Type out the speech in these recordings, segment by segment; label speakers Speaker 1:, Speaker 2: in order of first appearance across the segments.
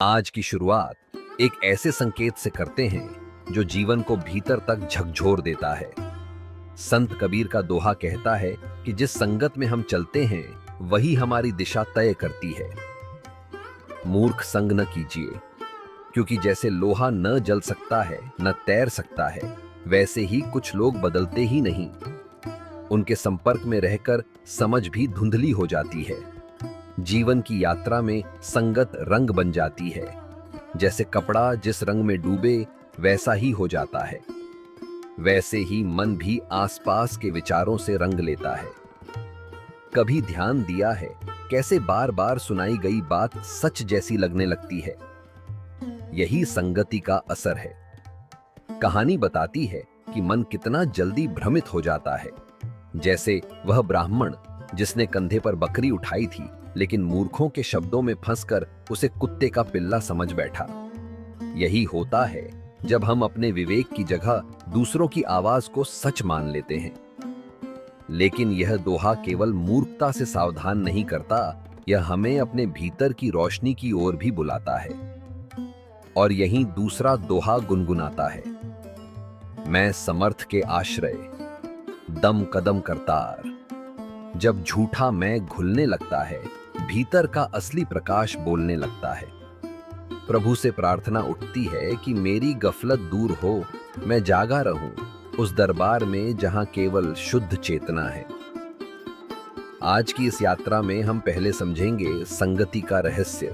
Speaker 1: आज की शुरुआत एक ऐसे संकेत से करते हैं जो जीवन को भीतर तक झकझोर देता है। संत कबीर का दोहा कहता है कि जिस संगत में हम चलते हैं वही हमारी दिशा तय करती है। मूर्ख संग न कीजिए, क्योंकि जैसे लोहा न जल सकता है न तैर सकता है, वैसे ही कुछ लोग बदलते ही नहीं। उनके संपर्क में रहकर समझ भी धुंधली हो जाती है। जीवन की यात्रा में संगत रंग बन जाती है। जैसे कपड़ा जिस रंग में डूबे वैसा ही हो जाता है, वैसे ही मन भी आसपास के विचारों से रंग लेता है। कभी ध्यान दिया है कैसे बार बार सुनाई गई बात सच जैसी लगने लगती है? यही संगति का असर है। कहानी बताती है कि मन कितना जल्दी भ्रमित हो जाता है। जैसे वह ब्राह्मण जिसने कंधे पर बकरी उठाई थी, लेकिन मूर्खों के शब्दों में फंसकर उसे कुत्ते का पिल्ला समझ बैठा। यही होता है जब हम अपने विवेक की जगह दूसरों की आवाज को सच मान लेते हैं। लेकिन यह दोहा केवल मूर्खता से सावधान नहीं करता, यह हमें अपने भीतर की रोशनी की ओर भी बुलाता है। और यही दूसरा दोहा गुनगुनाता है, मैं समर्थ के आश्रय, दम कदम करतार। जब झूठा मैं घुलने लगता है, भीतर का असली प्रकाश बोलने लगता है। प्रभु से प्रार्थना उठती है कि मेरी गफलत दूर हो, मैं जागा रहूं उस दरबार में जहां केवल शुद्ध चेतना है। आज की इस यात्रा में हम पहले समझेंगे संगति का रहस्य,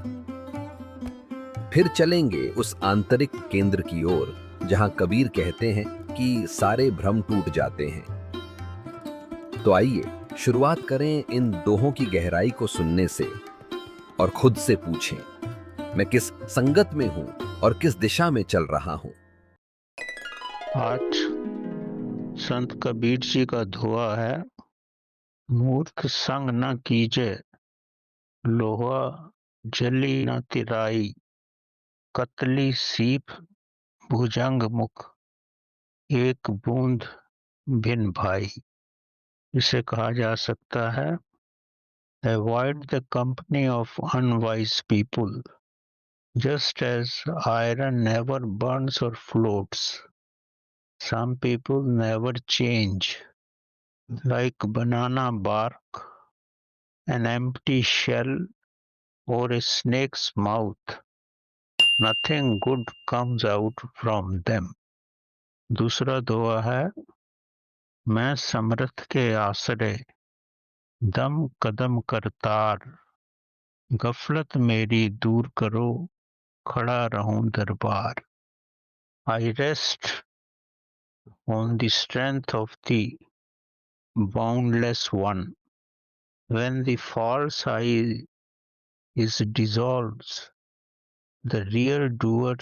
Speaker 1: फिर चलेंगे उस आंतरिक केंद्र की ओर जहां कबीर कहते हैं कि सारे भ्रम टूट जाते हैं। तो आइए शुरुआत करें इन दोहों की गहराई को सुनने से और खुद से पूछें, मैं किस संगत में हूं और किस दिशा में चल रहा हूं।
Speaker 2: आज संत कबीर जी का दोहा है, मूर्ख संग न कीजे, लोहा जली न तिराई, कतली सीप भुजंग मुख, एक बूंद भिन्न भाई। इसे कहा जा सकता है, avoid the company of unwise people, just as iron never burns और floats, some people never change, like banana bark, an empty shell, or a snake's mouth. Nothing good comes out from them. दूसरा दोहा है, मैं समर्थ के आश्रय, दम कदम करतार, गफलत मेरी दूर करो, खड़ा रहूं दरबार। I rest on the strength of the boundless one. When the false I is dissolved, the real doer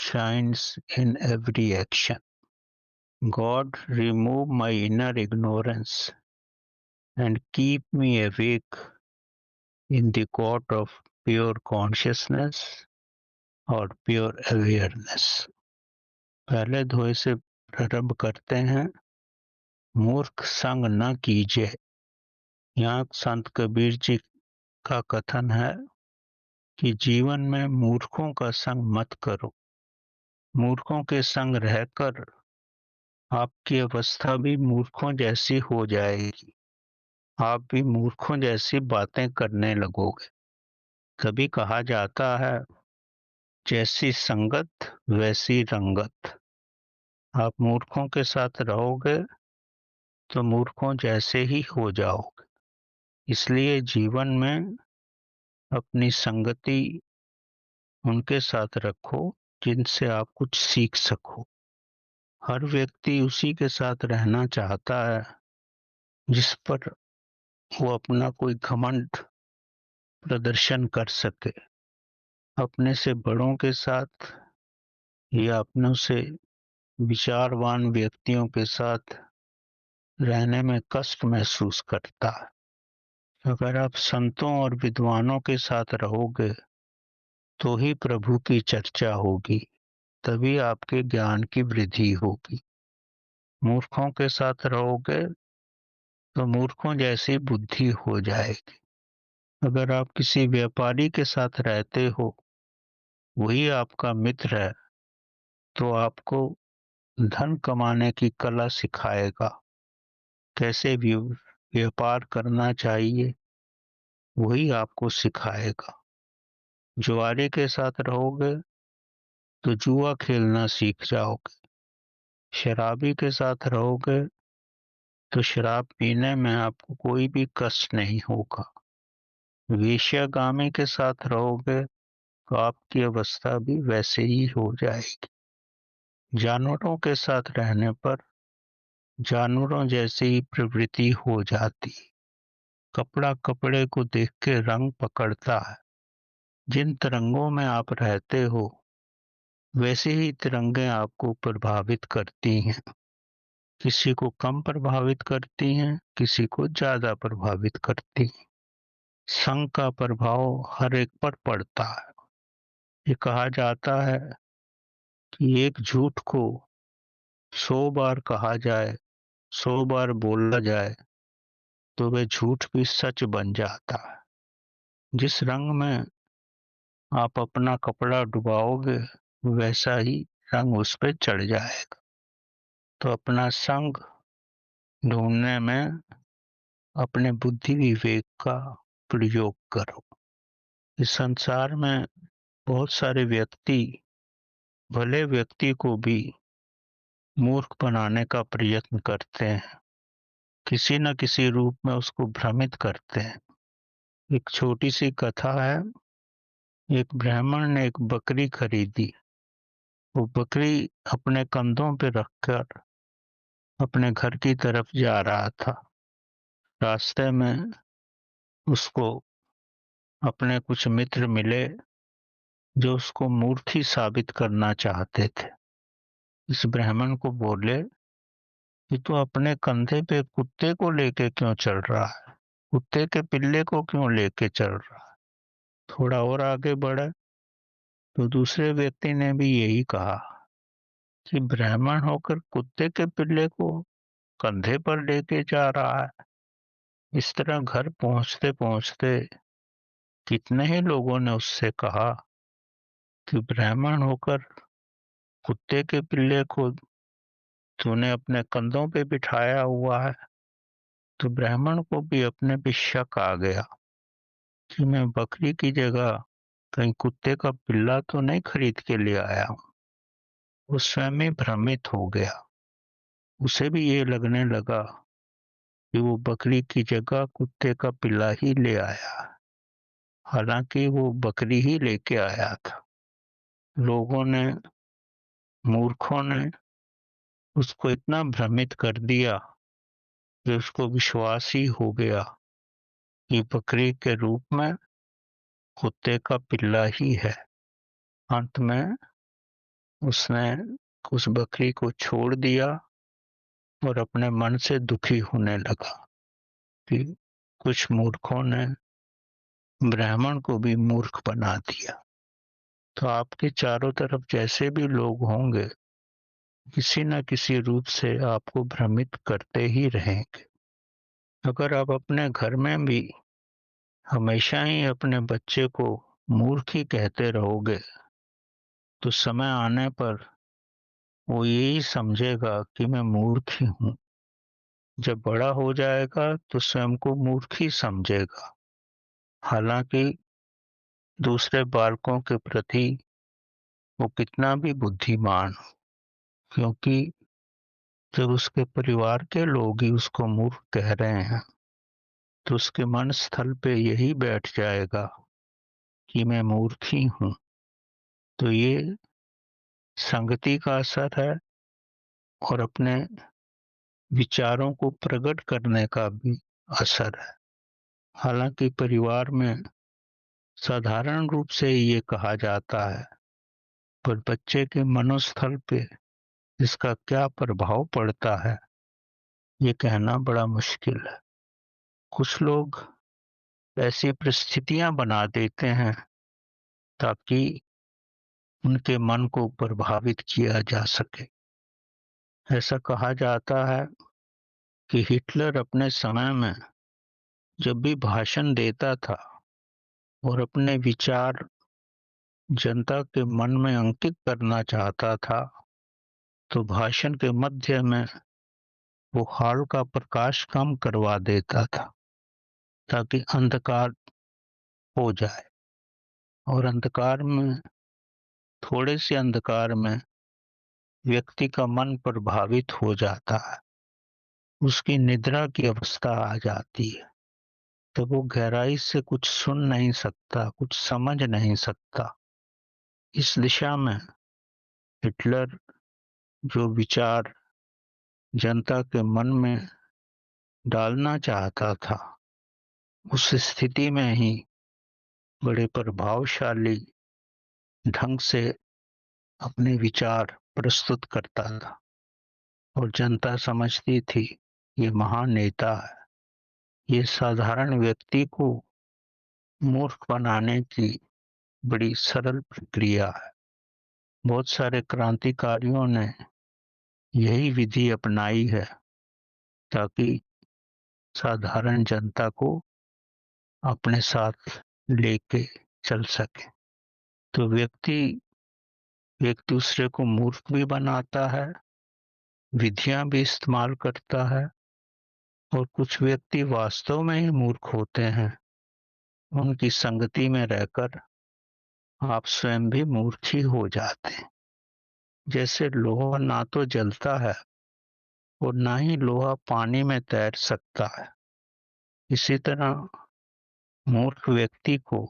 Speaker 2: shines in every action. God, remove my inner ignorance and keep me awake in the court of pure consciousness और pure awareness. पहले दोहे से प्रारंभ करते हैं, मूर्ख संग न कीजिए। यहाँ संत कबीर जी का कथन है कि जीवन में मूर्खों का संग मत करो। मूर्खों के संग रहकर आपकी अवस्था भी मूर्खों जैसी हो जाएगी। आप भी मूर्खों जैसी बातें करने लगोगे। कभी कहा जाता है, जैसी संगत वैसी रंगत। आप मूर्खों के साथ रहोगे तो मूर्खों जैसे ही हो जाओगे। इसलिए जीवन में अपनी संगति उनके साथ रखो जिनसे आप कुछ सीख सको। हर व्यक्ति उसी के साथ रहना चाहता है जिस पर वो अपना कोई घमंड प्रदर्शन कर सके। अपने से बड़ों के साथ या अपनों से विचारवान व्यक्तियों के साथ रहने में कष्ट महसूस करता है। अगर आप संतों और विद्वानों के साथ रहोगे तो ही प्रभु की चर्चा होगी, तभी आपके ज्ञान की वृद्धि होगी। मूर्खों के साथ रहोगे तो मूर्खों जैसी बुद्धि हो जाएगी। अगर आप किसी व्यापारी के साथ रहते हो वही आपका मित्र है, तो आपको धन कमाने की कला सिखाएगा, कैसे व्यापार करना चाहिए वही आपको सिखाएगा। जुआरी के साथ रहोगे तो जुआ खेलना सीख जाओगे, शराबी के साथ रहोगे तो शराब पीने में आपको कोई भी कष्ट नहीं होगा, वेश्यागामी के साथ रहोगे तो आपकी अवस्था भी वैसे ही हो जाएगी। जानवरों के साथ रहने पर जानवरों जैसी ही प्रवृत्ति हो जाती। कपड़ा कपड़े को देख के रंग पकड़ता है। जिन तरंगों में आप रहते हो वैसे ही तिरंगे आपको प्रभावित करती हैं। किसी को कम प्रभावित करती हैं, किसी को ज्यादा प्रभावित करती हैं। संग का प्रभाव हर एक पर पड़ता है। ये कहा जाता है कि एक झूठ को 100 बार कहा जाए, 100 बार बोला जाए तो वह झूठ भी सच बन जाता है। जिस रंग में आप अपना कपड़ा डुबाओगे वैसा ही रंग उस पे चढ़ जाएगा। तो अपना संग ढूंढने में अपने बुद्धि विवेक का प्रयोग करो। इस संसार में बहुत सारे व्यक्ति भले व्यक्ति को भी मूर्ख बनाने का प्रयत्न करते हैं, किसी न किसी रूप में उसको भ्रमित करते हैं। एक छोटी सी कथा है। एक ब्राह्मण ने एक बकरी खरीदी। वो बकरी अपने कंधों पे रखकर अपने घर की तरफ जा रहा था। रास्ते में उसको अपने कुछ मित्र मिले जो उसको मूर्ख ही साबित करना चाहते थे। इस ब्राह्मण को बोले कि तू अपने कंधे पे कुत्ते को लेके क्यों चल रहा है, कुत्ते के पिल्ले को क्यों लेके चल रहा है। थोड़ा और आगे बढ़े तो दूसरे व्यक्ति ने भी यही कहा कि ब्राह्मण होकर कुत्ते के पिल्ले को कंधे पर लेके जा रहा है। इस तरह घर पहुंचते पहुंचते कितने ही लोगों ने उससे कहा कि ब्राह्मण होकर कुत्ते के पिल्ले को तूने अपने कंधों पे बिठाया हुआ है। तो ब्राह्मण को भी अपने पे शक आ गया कि मैं बकरी की जगह कहीं कुत्ते का पिल्ला तो नहीं खरीद के ले आया हूँ। वो स्वयं ही भ्रमित हो गया। उसे भी ये लगने लगा कि वो बकरी की जगह कुत्ते का पिल्ला ही ले आया, हालांकि वो बकरी ही लेके आया था। लोगों ने, मूर्खों ने उसको इतना भ्रमित कर दिया कि उसको विश्वास ही हो गया कि बकरी के रूप में कुत्ते का पिल्ला ही है। अंत में उसने उस बकरी को छोड़ दिया और अपने मन से दुखी होने लगा कि कुछ मूर्खों ने ब्राह्मण को भी मूर्ख बना दिया। तो आपके चारों तरफ जैसे भी लोग होंगे किसी न किसी रूप से आपको भ्रमित करते ही रहेंगे। अगर आप अपने घर में भी हमेशा ही अपने बच्चे को मूर्ख ही कहते रहोगे तो समय आने पर वो यही समझेगा कि मैं मूर्ख ही हूँ। जब बड़ा हो जाएगा तो स्वयं को मूर्ख ही समझेगा, हालांकि दूसरे बालकों के प्रति वो कितना भी बुद्धिमान हो, क्योंकि जब उसके परिवार के लोग ही उसको मूर्ख कह रहे हैं तो उसके मन स्थल पे यही बैठ जाएगा कि मैं मूर्ख ही हूँ। तो ये संगति का असर है और अपने विचारों को प्रकट करने का भी असर है। हालांकि परिवार में साधारण रूप से ये कहा जाता है, पर बच्चे के मनोस्थल पे इसका क्या प्रभाव पड़ता है ये कहना बड़ा मुश्किल है। कुछ लोग ऐसी परिस्थितियां बना देते हैं ताकि उनके मन को प्रभावित किया जा सके। ऐसा कहा जाता है कि हिटलर अपने समय में जब भी भाषण देता था और अपने विचार जनता के मन में अंकित करना चाहता था, तो भाषण के मध्य में वो हॉल का प्रकाश कम करवा देता था ताकि अंधकार हो जाए। और अंधकार में, थोड़े से अंधकार में व्यक्ति का मन प्रभावित हो जाता है, उसकी निद्रा की अवस्था आ जाती है, तो वो गहराई से कुछ सुन नहीं सकता, कुछ समझ नहीं सकता। इस दिशा में हिटलर जो विचार जनता के मन में डालना चाहता था, उस स्थिति में ही बड़े प्रभावशाली ढंग से अपने विचार प्रस्तुत करता था और जनता समझती थी ये महान नेता है। ये साधारण व्यक्ति को मूर्ख बनाने की बड़ी सरल प्रक्रिया है। बहुत सारे क्रांतिकारियों ने यही विधि अपनाई है ताकि साधारण जनता को अपने साथ लेके चल सके। तो व्यक्ति एक दूसरे को मूर्ख भी बनाता है, विधियां भी इस्तेमाल करता है, और कुछ व्यक्ति वास्तव में ही मूर्ख होते हैं। उनकी संगति में रहकर आप स्वयं भी मूर्ख ही हो जाते हैं। जैसे लोहा ना तो जलता है और ना ही लोहा पानी में तैर सकता है, इसी तरह मूर्ख व्यक्ति को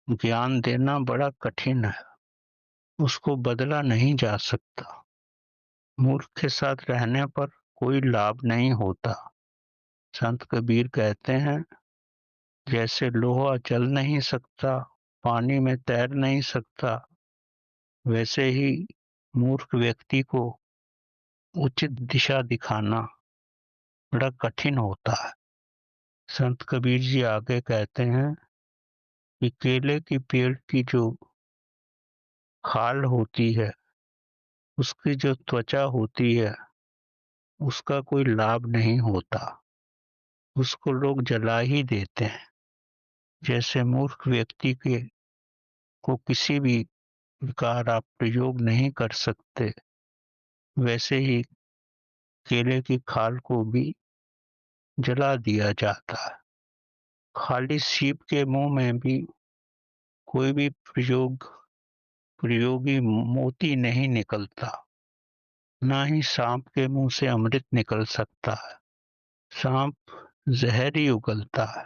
Speaker 2: ज्ञान देना बड़ा कठिन है, उसको बदला नहीं जा सकता। मूर्ख के साथ रहने पर कोई लाभ नहीं होता। संत कबीर कहते हैं, जैसे लोहा जल नहीं सकता, पानी में तैर नहीं सकता, वैसे ही मूर्ख व्यक्ति को उचित दिशा दिखाना बड़ा कठिन होता है। संत कबीर जी आगे कहते हैं कि केले की पेड़ की जो खाल होती है, उसकी जो त्वचा होती है, उसका कोई लाभ नहीं होता, उसको लोग जला ही देते हैं। जैसे मूर्ख व्यक्ति के को किसी भी प्रकार आप प्रयोग नहीं कर सकते, वैसे ही केले की खाल को भी जला दिया जाता है। खाली सीप के मुंह में भी कोई भी प्रयोगी मोती नहीं निकलता, ना ही सांप के मुंह से अमृत निकल सकता है। सांप जहर ही उगलता है।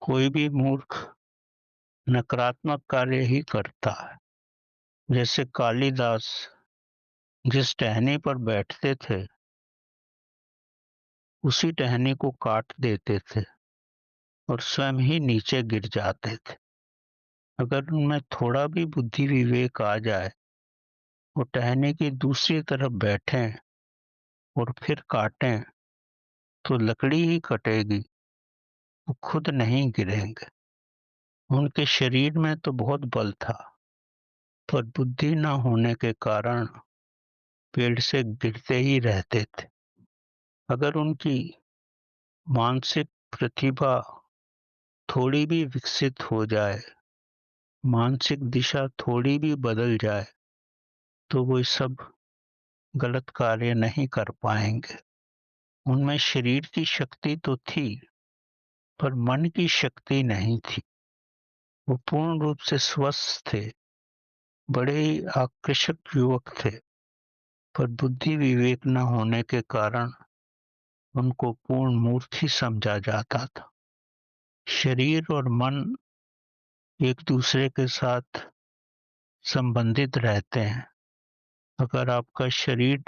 Speaker 2: कोई भी मूर्ख नकारात्मक कार्य ही करता है। जैसे कालिदास जिस टहनी पर बैठते थे, उसी टहनी को काट देते थे और स्वयं ही नीचे गिर जाते थे। अगर उनमें थोड़ा भी बुद्धि विवेक आ जाए, वो टहनी की दूसरी तरफ बैठें और फिर काटें, तो लकड़ी ही कटेगी, वो खुद नहीं गिरेंगे। उनके शरीर में तो बहुत बल था, पर बुद्धि न होने के कारण पेड़ से गिरते ही रहते थे। अगर उनकी मानसिक प्रतिभा थोड़ी भी विकसित हो जाए, मानसिक दिशा थोड़ी भी बदल जाए, तो वो सब गलत कार्य नहीं कर पाएंगे। उनमें शरीर की शक्ति तो थी, पर मन की शक्ति नहीं थी। वो पूर्ण रूप से स्वस्थ थे, बड़े ही आकर्षक युवक थे, पर बुद्धि विवेक न होने के कारण उनको पूर्ण मूर्ख ही समझा जाता था। शरीर और मन एक दूसरे के साथ संबंधित रहते हैं। अगर आपका शरीर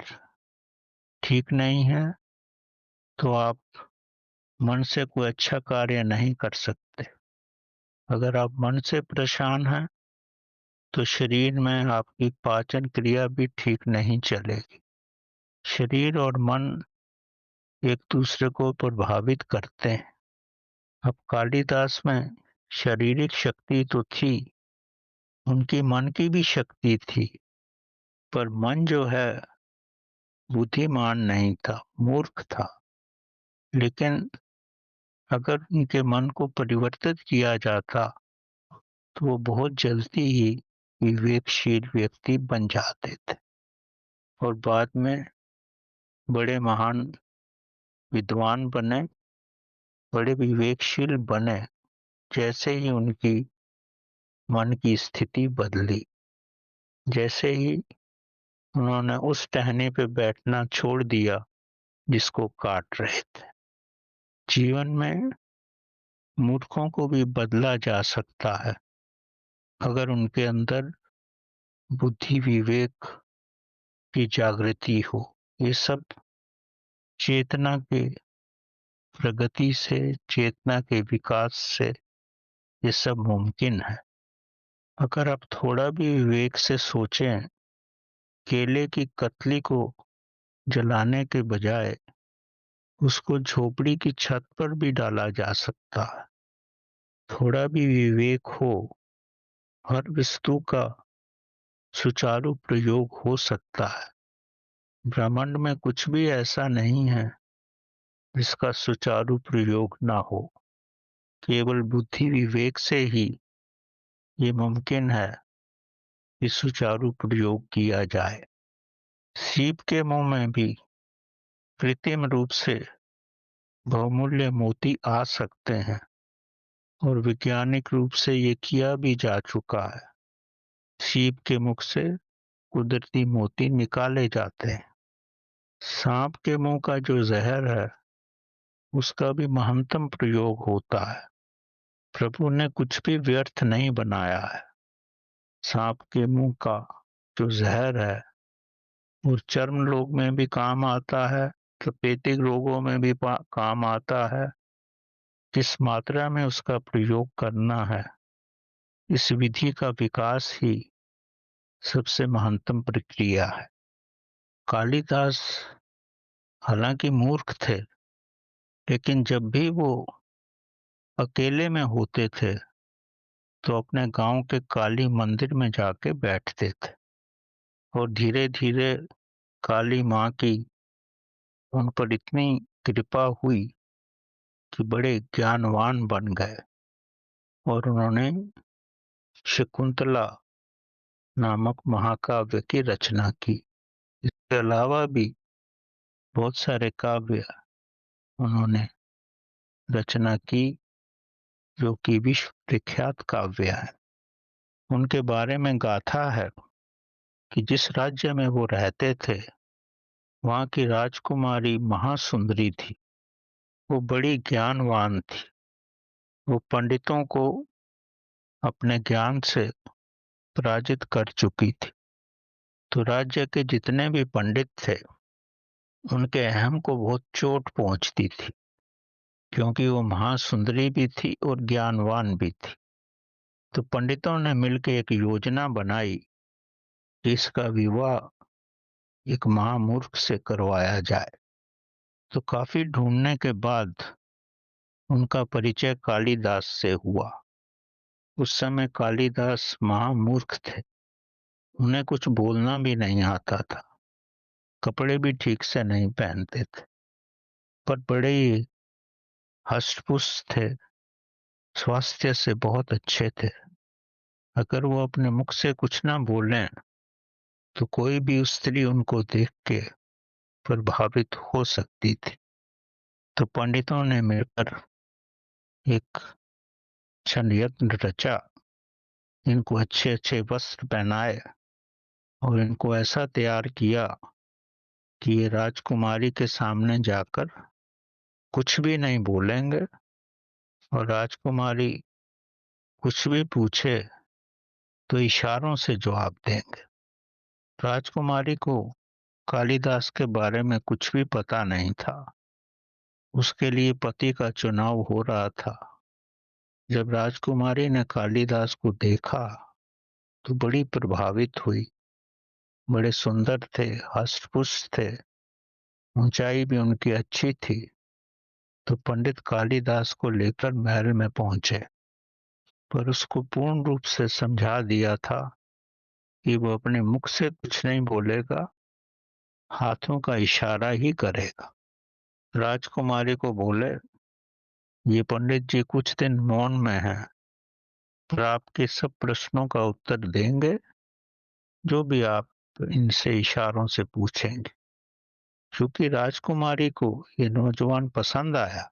Speaker 2: ठीक नहीं है, तो आप मन से कोई अच्छा कार्य नहीं कर सकते। अगर आप मन से परेशान हैं, तो शरीर में आपकी पाचन क्रिया भी ठीक नहीं चलेगी। शरीर और मन एक दूसरे को प्रभावित करते हैं। अब कालिदास में शारीरिक शक्ति तो थी, उनकी मन की भी शक्ति थी, पर मन जो है बुद्धिमान नहीं था, मूर्ख था। लेकिन अगर उनके मन को परिवर्तित किया जाता, तो वो बहुत जल्दी ही विवेकशील व्यक्ति बन जाते थे और बाद में बड़े महान विद्वान बने, बड़े विवेकशील बने, जैसे ही उनकी मन की स्थिति बदली, जैसे ही उन्होंने उस टहनी पे बैठना छोड़ दिया जिसको काट रहे थे। जीवन में मूर्खों को भी बदला जा सकता है अगर उनके अंदर बुद्धि विवेक की जागृति हो। ये सब चेतना के प्रगति से, चेतना के विकास से ये सब मुमकिन है। अगर आप थोड़ा भी विवेक से सोचें, केले की कतली को जलाने के बजाय उसको झोपड़ी की छत पर भी डाला जा सकता है। थोड़ा भी विवेक हो, हर वस्तु का सुचारू प्रयोग हो सकता है। ब्रह्मांड में कुछ भी ऐसा नहीं है जिसका सुचारू प्रयोग ना हो। केवल बुद्धि विवेक से ही ये मुमकिन है कि सुचारू प्रयोग किया जाए। सीप के मुंह में भी कृत्रिम रूप से बहुमूल्य मोती आ सकते हैं और वैज्ञानिक रूप से ये किया भी जा चुका है। सीप के मुख से कुदरती मोती निकाले जाते हैं। सांप के मुंह का जो जहर है उसका भी महत्तम प्रयोग होता है। प्रभु ने कुछ भी व्यर्थ नहीं बनाया है। सांप के मुंह का जो जहर है वो चर्म रोग में भी काम आता है, तपेदिक रोगों में भी काम आता है। किस मात्रा में उसका प्रयोग करना है, इस विधि का विकास ही सबसे महत्तम प्रक्रिया है। कालिदास हालांकि मूर्ख थे, लेकिन जब भी वो अकेले में होते थे तो अपने गांव के काली मंदिर में जाके बैठते थे और धीरे धीरे काली माँ की उन पर इतनी कृपा हुई कि बड़े ज्ञानवान बन गए और उन्होंने शकुंतला नामक महाकाव्य की रचना की। इसके अलावा भी बहुत सारे काव्य उन्होंने रचना की जो कि विश्व विख्यात काव्य है। उनके बारे में गाथा है कि जिस राज्य में वो रहते थे वहां की राजकुमारी महासुंदरी थी। वो बड़ी ज्ञानवान थी। वो पंडितों को अपने ज्ञान से पराजित कर चुकी थी। तो राज्य के जितने भी पंडित थे उनके अहम को बहुत चोट पहुंचती थी, क्योंकि वो महासुंदरी भी थी और ज्ञानवान भी थी। तो पंडितों ने मिलकर एक योजना बनाई कि इसका विवाह एक महामूर्ख से करवाया जाए। तो काफी ढूंढने के बाद उनका परिचय कालिदास से हुआ। उस समय कालिदास महामूर्ख थे, उन्हें कुछ बोलना भी नहीं आता था, कपड़े भी ठीक से नहीं पहनते थे, पर बड़े ही हष्ट-पुष्ट थे, स्वास्थ्य से बहुत अच्छे थे। अगर वो अपने मुख से कुछ ना बोलें तो कोई भी स्त्री उनको देख के प्रभावित हो सकती थी। तो पंडितों ने मिलकर एक षड्यंत्र रचा, इनको अच्छे अच्छे वस्त्र पहनाए और इनको ऐसा तैयार किया कि ये राजकुमारी के सामने जाकर कुछ भी नहीं बोलेंगे और राजकुमारी कुछ भी पूछे तो इशारों से जवाब देंगे। राजकुमारी को कालिदास के बारे में कुछ भी पता नहीं था। उसके लिए पति का चुनाव हो रहा था। जब राजकुमारी ने कालिदास को देखा तो बड़ी प्रभावित हुई। बड़े सुंदर थे, हष्ट-पुष्ट थे, ऊंचाई भी उनकी अच्छी थी। तो पंडित कालिदास को लेकर महल में पहुंचे, पर उसको पूर्ण रूप से समझा दिया था कि वो अपने मुख से कुछ नहीं बोलेगा, हाथों का इशारा ही करेगा। राजकुमारी को बोले, ये पंडित जी कुछ दिन मौन में हैं, और आपके सब प्रश्नों का उत्तर देंगे, जो भी आप इनसे इशारों से पूछेंगे। क्योंकि राजकुमारी को ये नौजवान पसंद आया,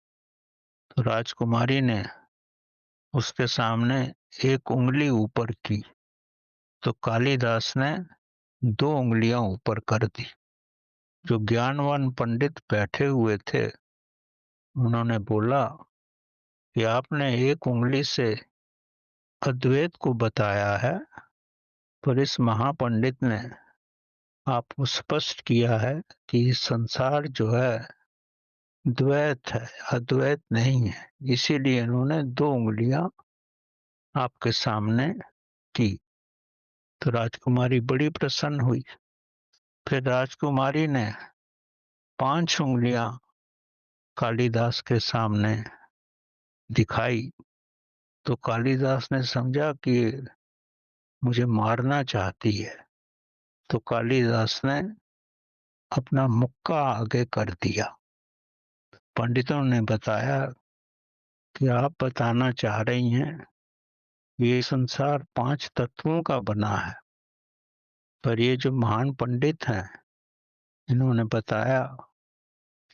Speaker 2: तो राजकुमारी ने उसके सामने एक उँगली ऊपर की, तो कालिदास ने 2 उँगलियां ऊपर कर दी। जो ज्ञानवान पंडित बैठे हुए थे, उन्होंने बोला कि आपने एक उँगली से अद्वैत को बताया है, पर इस महापंडित ने आपको स्पष्ट किया है कि संसार जो है द्वैत है, अद्वैत नहीं है। इसीलिए इन्होंने 2 उँगलियां आपके सामने की। तो राजकुमारी बड़ी प्रसन्न हुई। फिर राजकुमारी ने 5 उँगलियां कालिदास के सामने दिखाई। तो कालिदास ने समझा कि मुझे मारना चाहती है, तो कालिदास ने अपना मुक्का आगे कर दिया। पंडितों ने बताया कि आप बताना चाह रही हैं ये संसार 5 तत्वों का बना है, पर ये जो महान पंडित हैं, इन्होंने बताया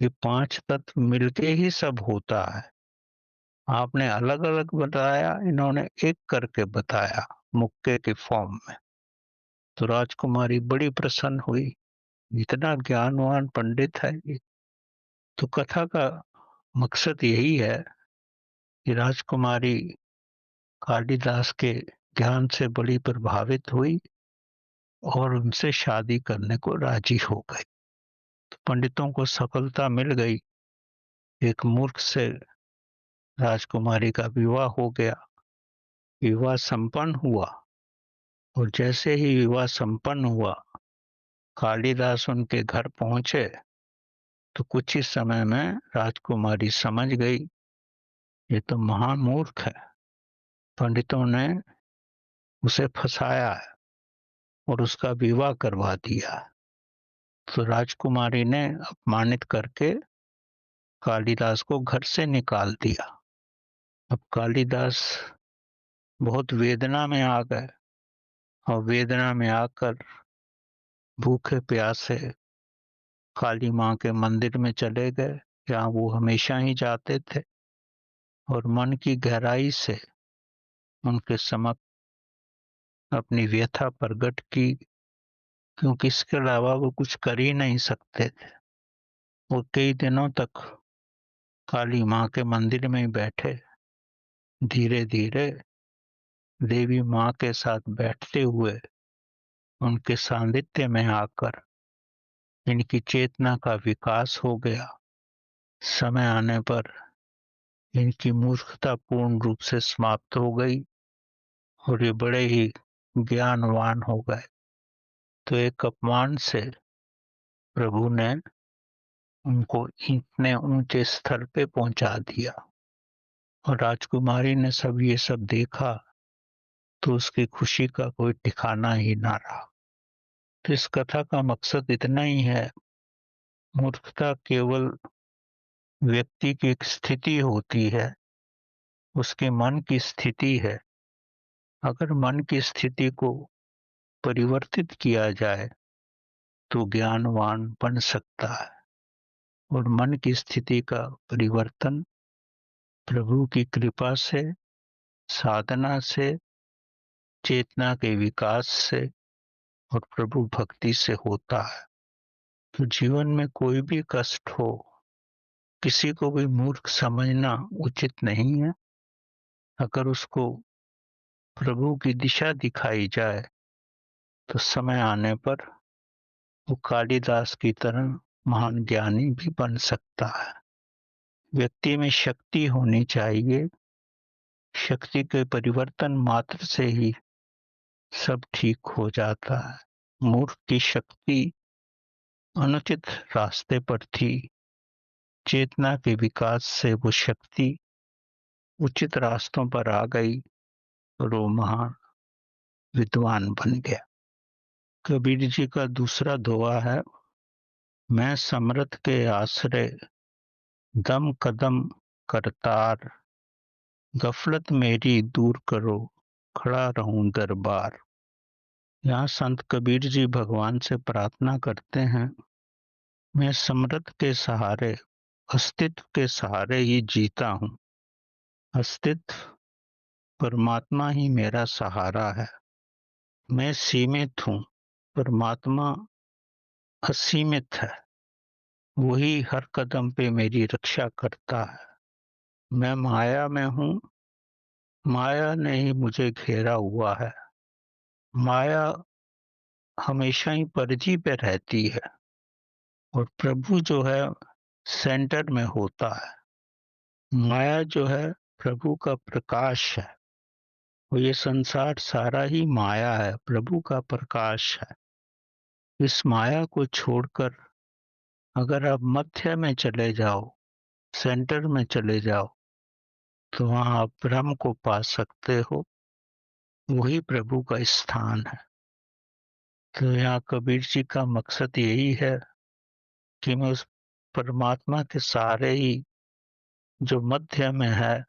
Speaker 2: कि 5 तत्व मिलके ही सब होता है। आपने अलग-अलग बताया, इन्होंने एक करके बताया मुक्के के फॉर्म में। तो राजकुमारी बड़ी प्रसन्न हुई, इतना ज्ञानवान पंडित है ये। तो कथा का मकसद यही है कि राजकुमारी कालिदास के ज्ञान से बड़ी प्रभावित हुई और उनसे शादी करने को राजी हो गई। तो पंडितों को सफलता मिल गई। एक मूर्ख से राजकुमारी का विवाह हो गया। विवाह संपन्न हुआ और जैसे ही विवाह संपन्न हुआ, कालिदास उनके घर पहुंचे, तो कुछ ही समय में राजकुमारी समझ गई ये तो महामूर्ख है। पंडितों ने उसे फंसाया है और उसका विवाह करवा दिया। तो राजकुमारी ने अपमानित करके कालिदास को घर से निकाल दिया। अब कालिदास बहुत वेदना में आ गए और वेदना में आकर भूखे प्यासे काली माँ के मंदिर में चले गए, जहाँ वो हमेशा ही जाते थे, और मन की गहराई से उनके समक्ष अपनी व्यथा प्रकट की, क्योंकि इसके अलावा वो कुछ कर ही नहीं सकते थे। वो कई दिनों तक काली माँ के मंदिर में ही बैठे। धीरे धीरे देवी माँ के साथ बैठते हुए उनके सानिध्य में आकर इनकी चेतना का विकास हो गया। समय आने पर इनकी मूर्खता पूर्ण रूप से समाप्त हो गई और ये बड़े ही ज्ञानवान हो गए। तो एक अपमान से प्रभु ने उनको इतने ऊंचे स्तर पे पहुंचा दिया। और राजकुमारी ने ये सब देखा, तो उसकी खुशी का कोई ठिकाना ही ना रहा। तो इस कथा का मकसद इतना ही है, मूर्खता केवल व्यक्ति की एक स्थिति होती है, उसके मन की स्थिति है। अगर मन की स्थिति को परिवर्तित किया जाए तो ज्ञानवान बन सकता है। और मन की स्थिति का परिवर्तन प्रभु की कृपा से, साधना से, चेतना के विकास से और प्रभु भक्ति से होता है। तो जीवन में कोई भी कष्ट हो, किसी को भी मूर्ख समझना उचित नहीं है। अगर उसको प्रभु की दिशा दिखाई जाए, तो समय आने पर वो कालिदास की तरह महान ज्ञानी भी बन सकता है। व्यक्ति में शक्ति होनी चाहिए। शक्ति के परिवर्तन मात्र से ही सब ठीक हो जाता है। मूर्ख की शक्ति अनुचित रास्ते पर थी। चेतना के विकास से वो शक्ति उचित रास्तों पर आ गई और वो महान विद्वान बन गया। कबीर जी का दूसरा दोहा है, मैं समर्थ के आश्रय दम कदम करतार, गफलत मेरी दूर करो खड़ा रहूं दरबार। यहाँ संत कबीर जी भगवान से प्रार्थना करते हैं, मैं समर्थ के सहारे, अस्तित्व के सहारे ही जीता हूँ। अस्तित्व परमात्मा ही मेरा सहारा है। मैं सीमित हूँ, परमात्मा असीमित है। वही हर कदम पे मेरी रक्षा करता है। मैं माया में हूँ, माया ने ही मुझे घेरा हुआ है। माया हमेशा ही परिधि पे रहती है और प्रभु जो है सेंटर में होता है। माया जो है प्रभु का प्रकाश है और ये संसार सारा ही माया है, प्रभु का प्रकाश है। इस माया को छोड़कर अगर आप मध्य में चले जाओ, सेंटर में चले जाओ, तो वहां आप ब्रह्म को पा सकते हो। वही प्रभु का स्थान है। तो यहाँ कबीर जी का मकसद यही है कि मैं उस परमात्मा के सहारे ही जो मध्य में है,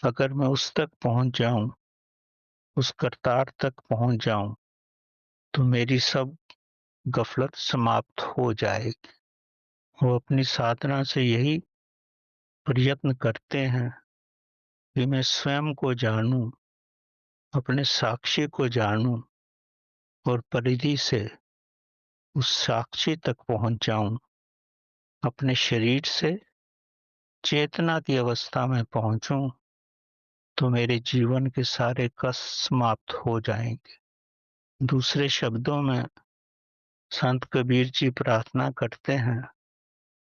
Speaker 2: अगर मैं उस तक पहुंच जाऊं, उस करतार तक पहुंच जाऊं, तो मेरी सब गफलत समाप्त हो जाएगी। वो अपनी साधना से यही प्रयत्न करते हैं कि मैं स्वयं को जानूं, अपने साक्षी को जानूं और परिधि से उस साक्षी तक पहुंच जाऊं। अपने शरीर से चेतना की अवस्था में पहुंचूं तो मेरे जीवन के सारे कष्ट समाप्त हो जाएंगे। दूसरे शब्दों में संत कबीर जी प्रार्थना करते हैं,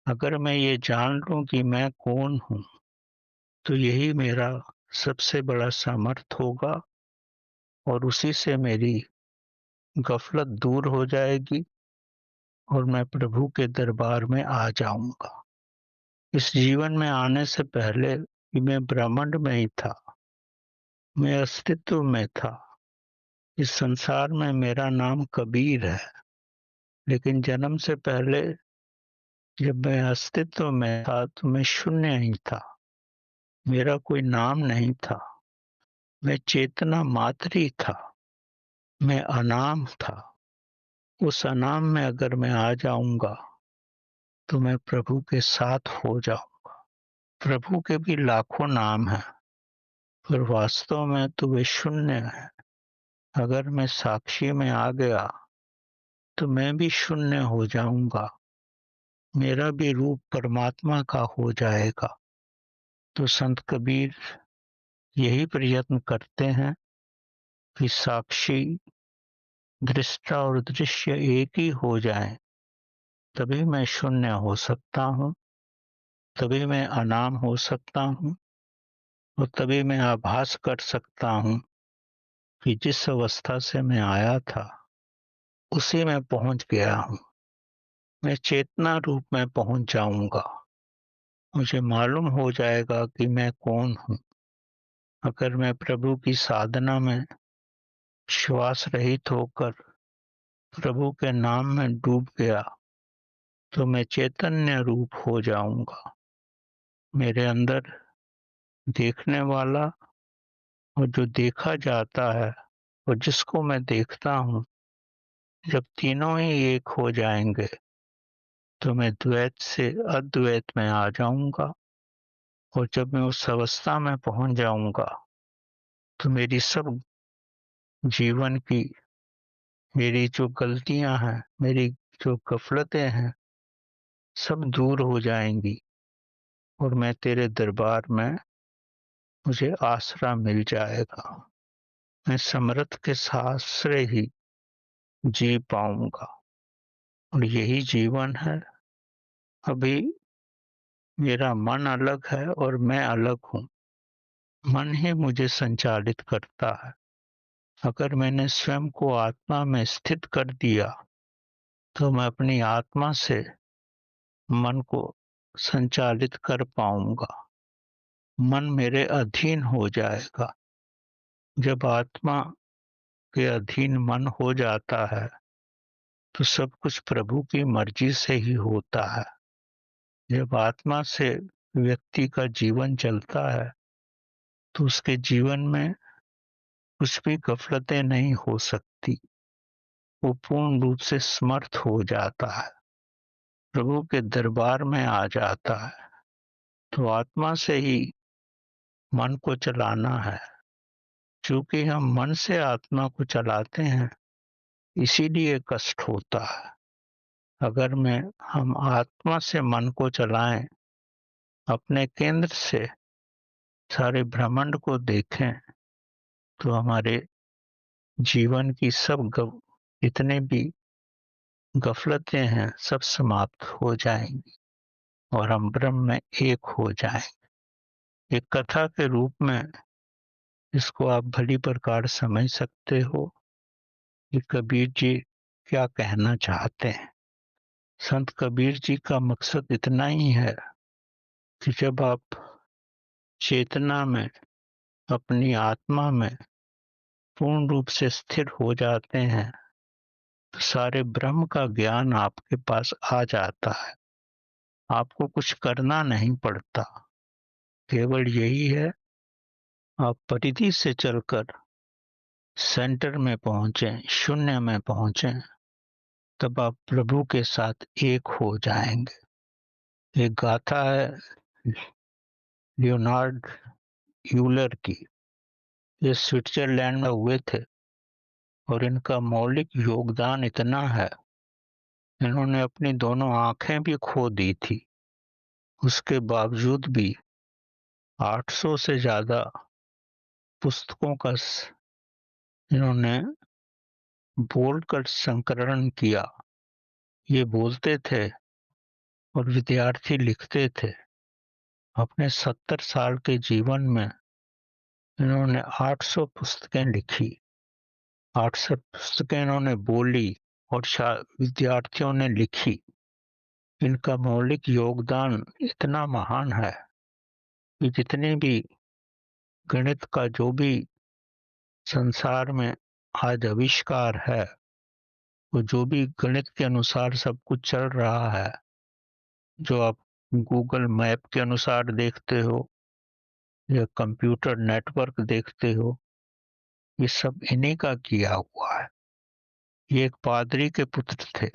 Speaker 2: अगर मैं ये जान लूं कि मैं कौन हूं, तो यही मेरा सबसे बड़ा सामर्थ होगा और उसी से मेरी गफलत दूर हो जाएगी और मैं प्रभु के दरबार में आ जाऊंगा। इस जीवन में आने से पहले कि मैं ब्रह्मांड में ही था, मैं अस्तित्व में था। इस संसार में मेरा नाम कबीर है, लेकिन जन्म से पहले जब मैं अस्तित्व में था तो मैं शून्य ही था। मेरा कोई नाम नहीं था। मैं चेतना मात्र ही था। मैं अनाम था। उस अनाम में अगर मैं आ जाऊंगा तो मैं प्रभु के साथ हो जाऊंगा। प्रभु के भी लाखों नाम हैं, पर वास्तव में तो वे शून्य है। अगर मैं साक्षी में आ गया तो मैं भी शून्य हो जाऊंगा। मेरा भी रूप परमात्मा का हो जाएगा। तो संत कबीर यही प्रयत्न करते हैं कि साक्षी, दृष्टा और दृश्य एक ही हो जाएं, तभी मैं शून्य हो सकता हूँ, तभी मैं अनाम हो सकता हूँ और तभी मैं आभास कर सकता हूँ कि जिस अवस्था से मैं आया था उसी में पहुंच गया हूँ। मैं चेतना रूप में पहुंच जाऊंगा। मुझे मालूम हो जाएगा कि मैं कौन हूँ। अगर मैं प्रभु की साधना में श्वास रहित होकर प्रभु के नाम में डूब गया तो मैं चैतन्य रूप हो जाऊंगा। मेरे अंदर देखने वाला और जो देखा जाता है और जिसको मैं देखता हूँ, जब तीनों ही एक हो जाएंगे तो मैं द्वैत से अद्वैत में आ जाऊंगा और जब मैं उस अवस्था में पहुंच जाऊंगा तो मेरी सब जीवन की, मेरी जो गलतियां हैं, मेरी जो गफलतें हैं, सब दूर हो जाएंगी और मैं तेरे दरबार में, मुझे आसरा मिल जाएगा। मैं समर्थ के आश्रय ही जी पाऊंगा और यही जीवन है। अभी मेरा मन अलग है और मैं अलग हूँ। मन ही मुझे संचालित करता है। अगर मैंने स्वयं को आत्मा में स्थित कर दिया तो मैं अपनी आत्मा से मन को संचालित कर पाऊंगा। मन मेरे अधीन हो जाएगा। जब आत्मा के अधीन मन हो जाता है तो सब कुछ प्रभु की मर्जी से ही होता है। जब आत्मा से व्यक्ति का जीवन चलता है तो उसके जीवन में कुछ भी गफलतें नहीं हो सकती। वो पूर्ण रूप से समर्थ हो जाता है, प्रभु के दरबार में आ जाता है। तो आत्मा से ही मन को चलाना है। चूंकि हम मन से आत्मा को चलाते हैं, इसीलिए कष्ट होता है। अगर हम आत्मा से मन को चलाएं, अपने केंद्र से सारे ब्रह्मांड को देखें, तो हमारे जीवन की जितने भी गफलतें हैं, सब समाप्त हो जाएंगी और हम ब्रह्म में एक हो जाएंगे। एक कथा के रूप में इसको आप भली प्रकार समझ सकते हो कि कबीर जी क्या कहना चाहते हैं। संत कबीर जी का मकसद इतना ही है कि जब आप चेतना में, अपनी आत्मा में पूर्ण रूप से स्थिर हो जाते हैं, तो सारे ब्रह्म का ज्ञान आपके पास आ जाता है। आपको कुछ करना नहीं पड़ता, केवल यही है, आप परिधि से चलकर सेंटर में पहुंचे, शून्य में पहुंचे, तब आप प्रभु के साथ एक हो जाएंगे। एक गाथा है लियोनार्ड यूलर की। ये स्विट्जरलैंड में हुए थे और इनका मौलिक योगदान इतना है, इन्होंने अपनी दोनों आंखें भी खो दी थी। उसके बावजूद भी 800 से ज्यादा पुस्तकों का इन्होंने बोलकर संकलन किया। ये बोलते थे और विद्यार्थी लिखते थे। अपने 70 साल के जीवन में इन्होंने 800 पुस्तकें लिखी, 800 पुस्तकें इन्होंने बोली और विद्यार्थियों ने लिखी। इनका मौलिक योगदान इतना महान है कि जितने भी गणित का जो भी संसार में आज आविष्कार है, वो जो भी गणित के अनुसार सब कुछ चल रहा है, जो आप गूगल मैप के अनुसार देखते हो या कंप्यूटर नेटवर्क देखते हो, ये सब इन्हीं का किया हुआ है। ये एक पादरी के पुत्र थे।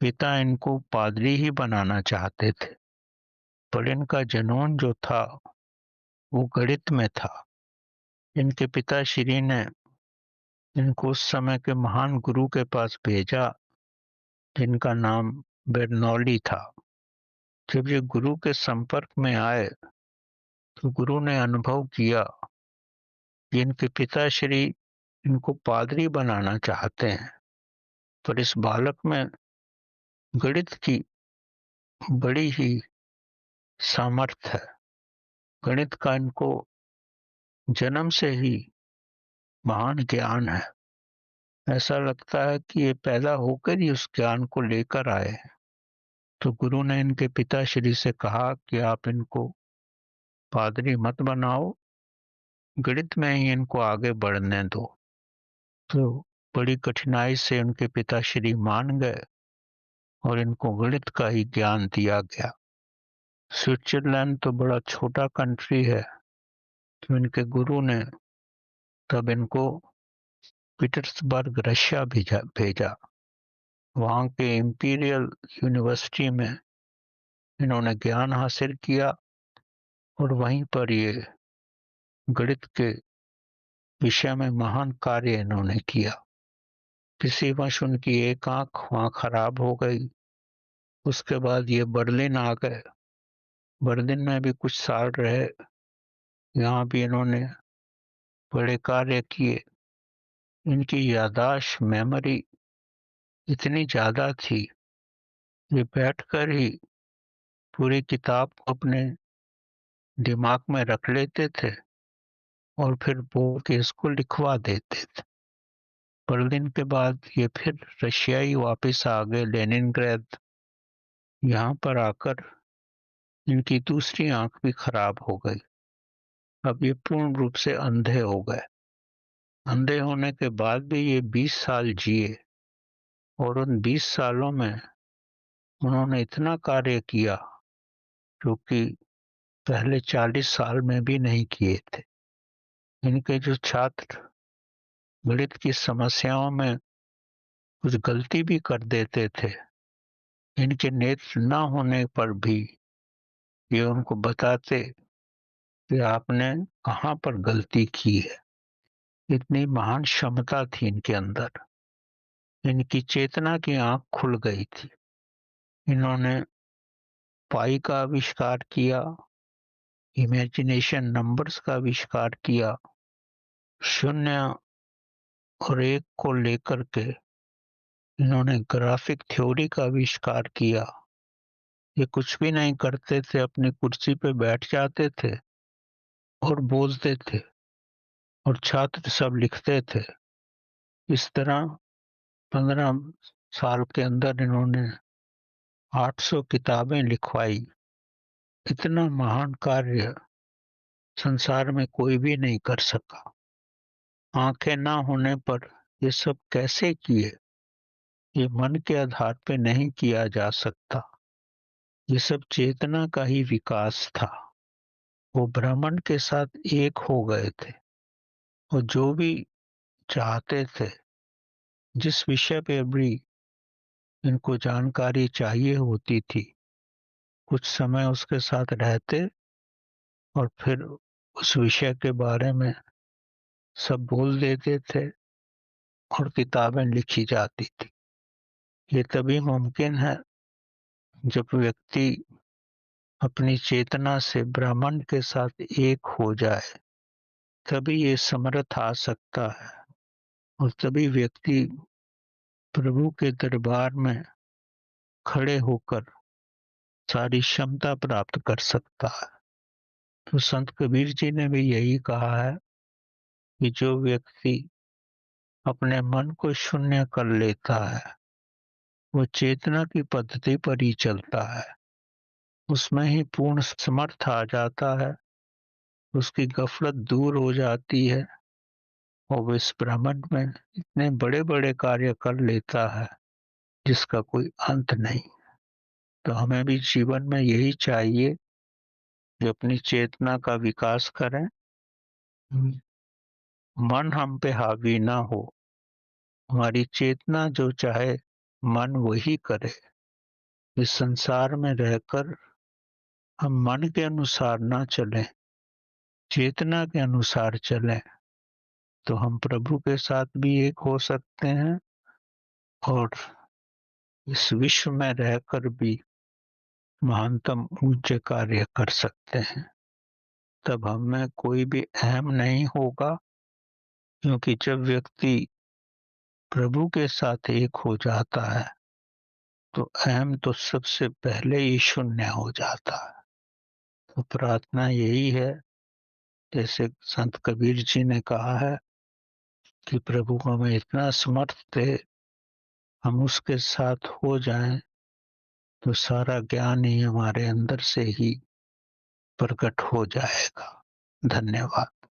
Speaker 2: पिता इनको पादरी ही बनाना चाहते थे, पर इनका जुनून जो था वो गणित में था। इनके पिताश्री ने इनको उस समय के महान गुरु के पास भेजा, जिनका नाम बेरनौली था। जब ये गुरु के संपर्क में आए, तो गुरु ने अनुभव किया कि इनके पिताश्री इनको पादरी बनाना चाहते हैं, पर इस बालक में गणित की बड़ी ही सामर्थ्य है। गणित का इनको जन्म से ही महान ज्ञान है। ऐसा लगता है कि ये पैदा होकर ही उस ज्ञान को लेकर आए हैं। तो गुरु ने इनके पिताश्री से कहा कि आप इनको पादरी मत बनाओ, गणित में ही इनको आगे बढ़ने दो। तो बड़ी कठिनाई से उनके पिताश्री मान गए और इनको गणित का ही ज्ञान दिया गया। स्विट्जरलैंड तो बड़ा छोटा कंट्री है, तो इनके गुरु ने तब इनको पीटर्सबर्ग रशिया भेजा। वहाँ के इंपीरियल यूनिवर्सिटी में इन्होंने ज्ञान हासिल किया और वहीं पर ये गणित के विषय में महान कार्य इन्होंने किया। किसी वश उनकी एक आंख वहाँ खराब हो गई। उसके बाद ये बर्लिन आ गए। बर्लिन में भी कुछ साल रहे। यहाँ भी इन्होंने बड़े कार्य किए। इनकी याददाश्त, मेमोरी इतनी ज्यादा थी, ये बैठकर ही पूरी किताब को अपने दिमाग में रख लेते थे और फिर बोल के इसको लिखवा देते थे। बर्लिन के बाद ये फिर रशिया ही वापस आ गए, लेनिनग्राद। यहाँ पर आकर इनकी दूसरी आंख भी खराब हो गई। अब ये पूर्ण रूप से अंधे हो गए। अंधे होने के बाद भी ये 20 साल जिए और उन 20 सालों में उन्होंने इतना कार्य किया जो कि पहले 40 साल में भी नहीं किए थे। इनके जो छात्र गणित की समस्याओं में कुछ गलती भी कर देते थे। इनके नेत्र न होने पर भी ये उनको बताते कि आपने कहाँ पर गलती की है। इतनी महान क्षमता थी इनके अंदर। इनकी चेतना की आँख खुल गई थी। इन्होंने पाई का आविष्कार किया, इमेजिनेशन नंबर्स का आविष्कार किया, शून्य और एक को लेकर के इन्होंने ग्राफिक थ्योरी का आविष्कार किया। ये कुछ भी नहीं करते थे, अपनी कुर्सी पे बैठ जाते थे और बोलते थे और छात्र सब लिखते थे। इस तरह 15 साल के अंदर इन्होंने 800 किताबें लिखवाई। इतना महान कार्य संसार में कोई भी नहीं कर सका। आंखें ना होने पर ये सब कैसे किए? ये मन के आधार पे नहीं किया जा सकता। ये सब चेतना का ही विकास था। वो ब्रह्मांड के साथ एक हो गए थे और जो भी चाहते थे, जिस विषय पे भी इनको जानकारी चाहिए होती थी, कुछ समय उसके साथ रहते और फिर उस विषय के बारे में सब बोल देते थे और किताबें लिखी जाती थी। ये तभी मुमकिन है जब व्यक्ति अपनी चेतना से ब्रह्मांड के साथ एक हो जाए, तभी ये समर्थ आ सकता है और तभी व्यक्ति प्रभु के दरबार में खड़े होकर सारी क्षमता प्राप्त कर सकता है। तो संत कबीर जी ने भी यही कहा है कि जो व्यक्ति अपने मन को शून्य कर लेता है, वो चेतना की पद्धति पर ही चलता है, उसमें ही पूर्ण समर्थ आ जाता है, उसकी गफलत दूर हो जाती है और वो इस ब्रह्मांड में इतने बड़े बड़े कार्य कर लेता है जिसका कोई अंत नहीं। तो हमें भी जीवन में यही चाहिए कि अपनी चेतना का विकास करें, मन हम पे हावी ना हो, हमारी चेतना जो चाहे मन वही करे। इस संसार में रहकर हम मन के अनुसार ना चलें, चेतना के अनुसार चलें, तो हम प्रभु के साथ भी एक हो सकते हैं और इस विश्व में रहकर भी महानतम ऊंचे कार्य कर सकते हैं। तब हमें कोई भी अहम नहीं होगा, क्योंकि जब व्यक्ति प्रभु के साथ एक हो जाता है तो अहम तो सबसे पहले ही शून्य हो जाता है। तो प्रार्थना यही है, जैसे संत कबीर जी ने कहा है कि प्रभु हमें इतना समर्थ दे, हम उसके साथ हो जाएं तो सारा ज्ञान ही हमारे अंदर से ही प्रकट हो जाएगा। धन्यवाद।